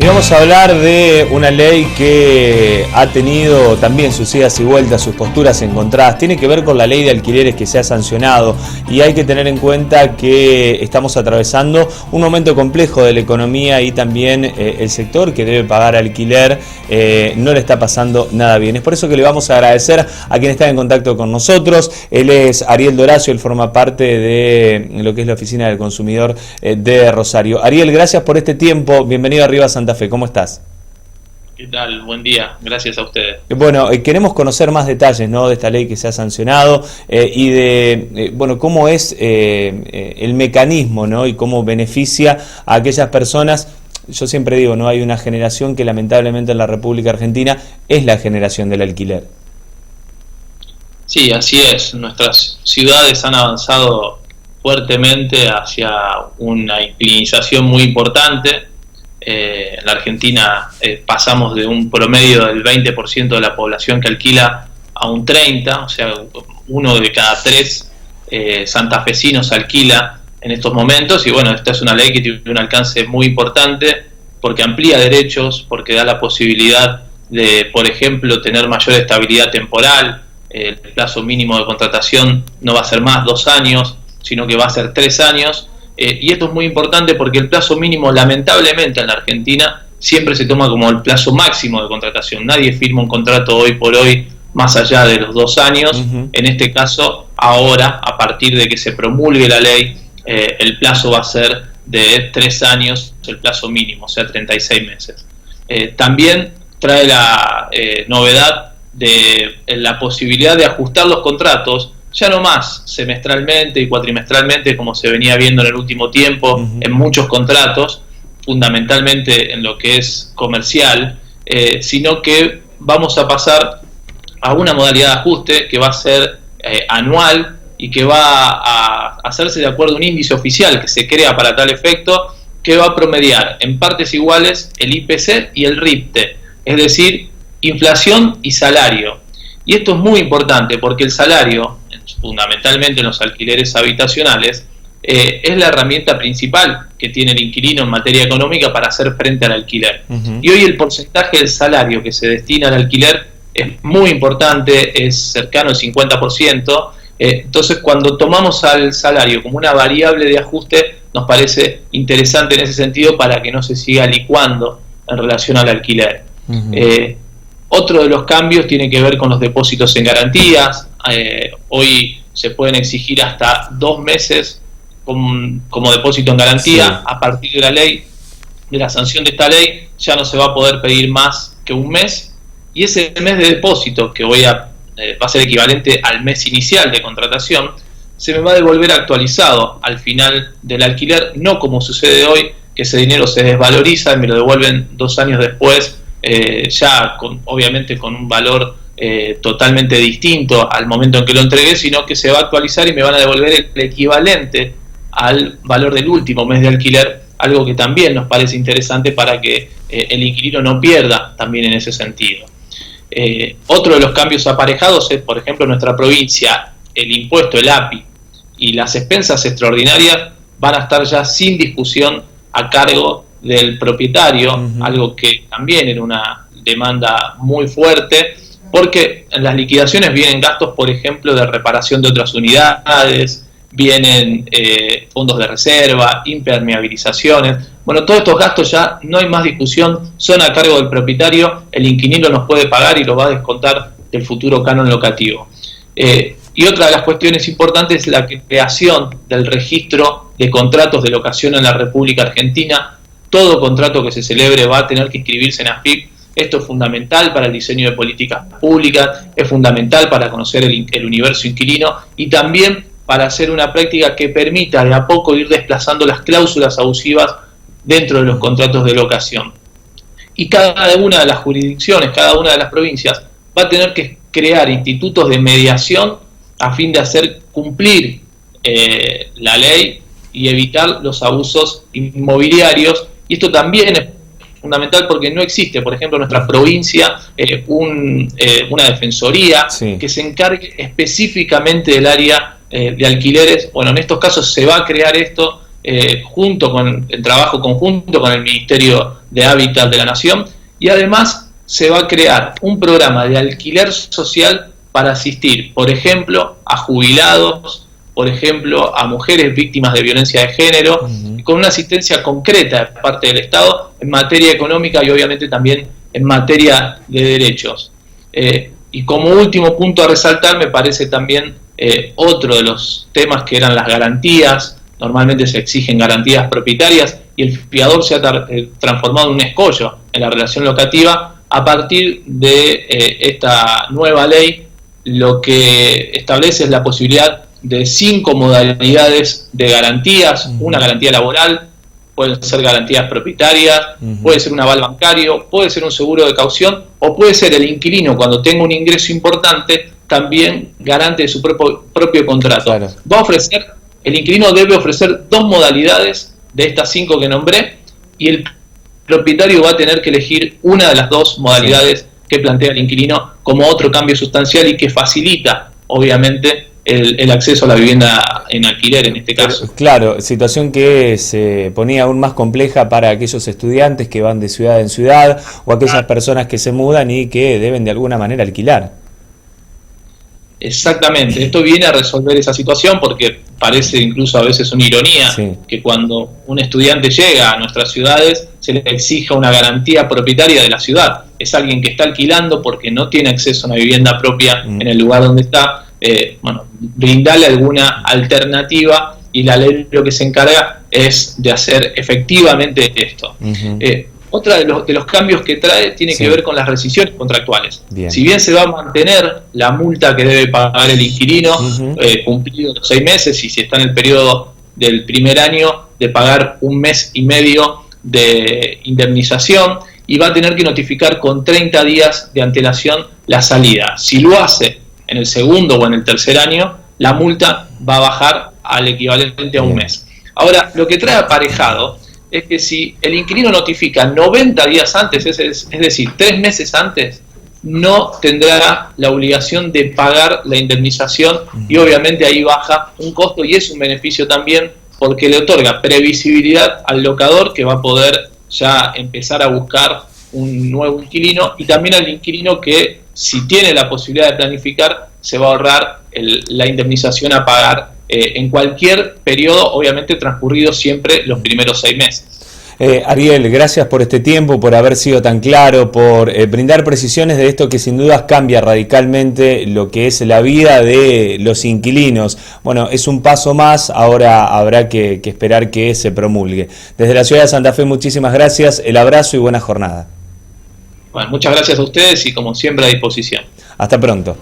Y vamos a hablar de una ley que ha tenido también sus idas y vueltas, sus posturas encontradas. Tiene que ver con la ley de alquileres que se ha sancionado, y hay que tener en cuenta que estamos atravesando un momento complejo de la economía, y también el sector que debe pagar alquiler no le está pasando nada bien. Es por eso que le vamos a agradecer a quien está en contacto con nosotros. Él es Ariel Doracio, él forma parte de lo que es la Oficina del Consumidor de Rosario. Ariel, gracias por este tiempo. Bienvenido a Arriba Santa Fe. ¿Cómo estás? ¿Qué tal? Buen día. Gracias a ustedes. Bueno, queremos conocer más detalles, ¿no?, de esta ley que se ha sancionado y de cómo es el mecanismo, ¿no?, y cómo beneficia a aquellas personas. Yo siempre digo, no hay una generación que lamentablemente en la República Argentina es la generación del alquiler. Sí, así es. Nuestras ciudades han avanzado fuertemente hacia una inclinización muy importante. En la Argentina pasamos de un promedio del 20% de la población que alquila a un 30%, o sea, 1 de cada 3 santafesinos alquila en estos momentos. Y bueno, esta es una ley que tiene un alcance muy importante porque amplía derechos, porque da la posibilidad de, por ejemplo, tener mayor estabilidad temporal. El plazo mínimo de contratación no va a ser más 2 años, sino que va a ser 3 años. Y esto es muy importante porque el plazo mínimo, lamentablemente en la Argentina, siempre se toma como el plazo máximo de contratación. Nadie firma un contrato hoy por hoy más allá de los 2 años. En este caso, ahora, a partir de que se promulgue la ley, el plazo va a ser de 3 años, el plazo mínimo, o sea, 36 meses. También trae la novedad de la posibilidad de ajustar los contratos, ya no más semestralmente y cuatrimestralmente como se venía viendo en el último tiempo en muchos contratos, fundamentalmente en lo que es comercial, sino que vamos a pasar a una modalidad de ajuste que va a ser anual y que va a hacerse de acuerdo a un índice oficial que se crea para tal efecto, que va a promediar en partes iguales el IPC y el RIPTE, es decir, inflación y salario. Y esto es muy importante porque el salario, fundamentalmente en los alquileres habitacionales, es la herramienta principal que tiene el inquilino en materia económica para hacer frente al alquiler. Y hoy el porcentaje del salario que se destina al alquiler es muy importante, es cercano al 50%. Entonces, cuando tomamos al salario como una variable de ajuste, nos parece interesante en ese sentido para que no se siga licuando en relación al alquiler. Otro de los cambios tiene que ver con los depósitos en garantías. Hoy se pueden exigir hasta 2 meses como depósito en garantía. Sí. A partir de la ley, de la sanción de esta ley, ya no se va a poder pedir más que 1 mes. Y ese mes de depósito, que va a ser equivalente al mes inicial de contratación, se me va a devolver actualizado al final del alquiler, no como sucede hoy, que ese dinero se desvaloriza y me lo devuelven 2 años después, ya obviamente con un valor totalmente distinto al momento en que lo entregué, sino que se va a actualizar y me van a devolver el equivalente al valor del último mes de alquiler, algo que también nos parece interesante para que el inquilino no pierda también en ese sentido. Otro de los cambios aparejados es, por ejemplo, en nuestra provincia, el impuesto, el API y las expensas extraordinarias van a estar ya sin discusión a cargo del propietario, algo que también era una demanda muy fuerte, porque en las liquidaciones vienen gastos, por ejemplo, de reparación de otras unidades, vienen fondos de reserva, impermeabilizaciones. Bueno, todos estos gastos ya no hay más discusión, son a cargo del propietario, el inquilino los puede pagar y los va a descontar del futuro canon locativo. Y otra de las cuestiones importantes es la creación del registro de contratos de locación en la República Argentina. Todo contrato que se celebre va a tener que inscribirse en AFIP. Esto es fundamental para el diseño de políticas públicas, es fundamental para conocer el universo inquilino y también para hacer una práctica que permita de a poco ir desplazando las cláusulas abusivas dentro de los contratos de locación. Y cada una de las jurisdicciones, cada una de las provincias va a tener que crear institutos de mediación a fin de hacer cumplir la ley y evitar los abusos inmobiliarios. Y esto también es fundamental porque no existe, por ejemplo, en nuestra provincia una defensoría que se encargue específicamente del área de alquileres. Bueno, en estos casos se va a crear esto en trabajo conjunto con el Ministerio de Hábitat de la Nación, y además se va a crear un programa de alquiler social para asistir, por ejemplo, a jubilados, por ejemplo, a mujeres víctimas de violencia de género, con una asistencia concreta de parte del Estado en materia económica y obviamente también en materia de derechos. Y como último punto a resaltar, me parece también otro de los temas que eran las garantías. Normalmente se exigen garantías propietarias y el fiador se ha transformado en un escollo en la relación locativa. A partir de esta nueva ley, lo que establece es la posibilidad de 5 modalidades de garantías: una garantía laboral, pueden ser garantías propietarias, puede ser un aval bancario, puede ser un seguro de caución, o puede ser el inquilino, cuando tenga un ingreso importante, también garante de su propio contrato. Claro. El inquilino debe ofrecer 2 modalidades de estas 5 que nombré, y el propietario va a tener que elegir una de las 2 modalidades que plantea el inquilino como otro cambio sustancial y que facilita, obviamente, el acceso a la vivienda en alquiler en este caso. Claro, situación que se ponía aún más compleja para aquellos estudiantes que van de ciudad en ciudad o aquellas personas que se mudan y que deben de alguna manera alquilar. Exactamente, esto viene a resolver esa situación, porque parece incluso a veces una ironía que cuando un estudiante llega a nuestras ciudades se le exija una garantía propietaria de la ciudad. Es alguien que está alquilando porque no tiene acceso a una vivienda propia en el lugar donde está. Brindarle alguna alternativa, y la ley lo que se encarga es de hacer efectivamente esto. Otra de los cambios que trae tiene que ver con las rescisiones contractuales. Si bien se va a mantener la multa que debe pagar el inquilino, cumplido los 6 meses, y si está en el periodo del primer año, de pagar 1 mes y medio de indemnización, y va a tener que notificar con 30 días de antelación la salida. Si lo hace en el segundo o en el tercer año, la multa va a bajar al equivalente a 1 mes. Ahora, lo que trae aparejado es que si el inquilino notifica 90 días antes, es decir, 3 meses antes, no tendrá la obligación de pagar la indemnización, y obviamente ahí baja un costo y es un beneficio también, porque le otorga previsibilidad al locador, que va a poder ya empezar a buscar un nuevo inquilino, y también al inquilino, que si tiene la posibilidad de planificar, se va a ahorrar la indemnización a pagar en cualquier periodo, obviamente transcurrido siempre los primeros 6 meses. Ariel, gracias por este tiempo, por haber sido tan claro, por brindar precisiones de esto que sin dudas cambia radicalmente lo que es la vida de los inquilinos. Bueno, es un paso más, ahora habrá que esperar que se promulgue. Desde la ciudad de Santa Fe, muchísimas gracias, el abrazo y buena jornada. Bueno, muchas gracias a ustedes y como siempre a disposición. Hasta pronto.